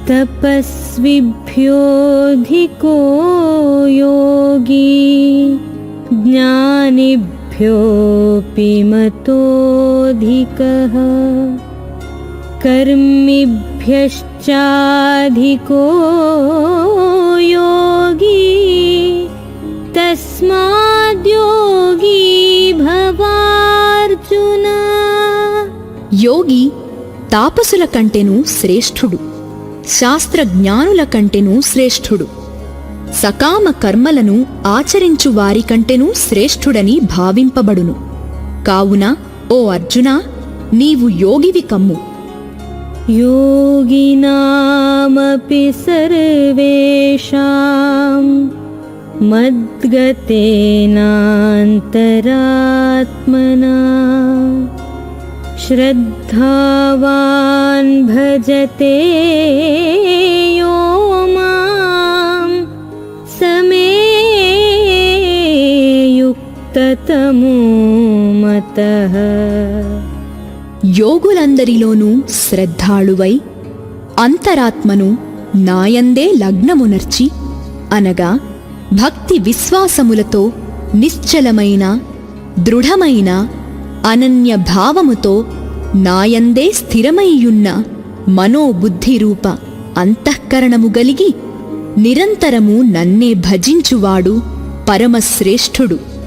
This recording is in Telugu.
तपस्विभ्योऽधिको योगी ज्ञानिभ्योऽपि मतोऽधिकः कर्मिभ्यश्चाधिको योगी तस्माद्योगी भवार्जुन। యోగి తాపసుల కంటెను శ్రేష్ఠుడు, శాస్త్రజ్ఞానుల కంటెను శ్రేష్ఠుడు, సకామ కర్మలను ఆచరించు వారి కంటెను శ్రేష్ఠుడని భావింపబడును. కావున ఓ అర్జునా, నీవు యోగివి కమ్ము. योगिनामपि सर्वेषां मद्गतेनान्तरात्मना श्रद्धावान् भजते यो मां समे युक्ततमो मतः। యోగులందరిలోనూ శ్రద్ధాళువై అంతరాత్మను నాయందే లగ్నమునర్చి అనగా భక్తి విశ్వాసములతో నిశ్చలమైన దృఢమైన అనన్య భావముతో నాయందే స్థిరమైయున్న మనోబుద్ధిరూప అంతఃకరణము గలిగి నిరంతరము నన్నే భజించువాడు పరమశ్రేష్ఠుడు.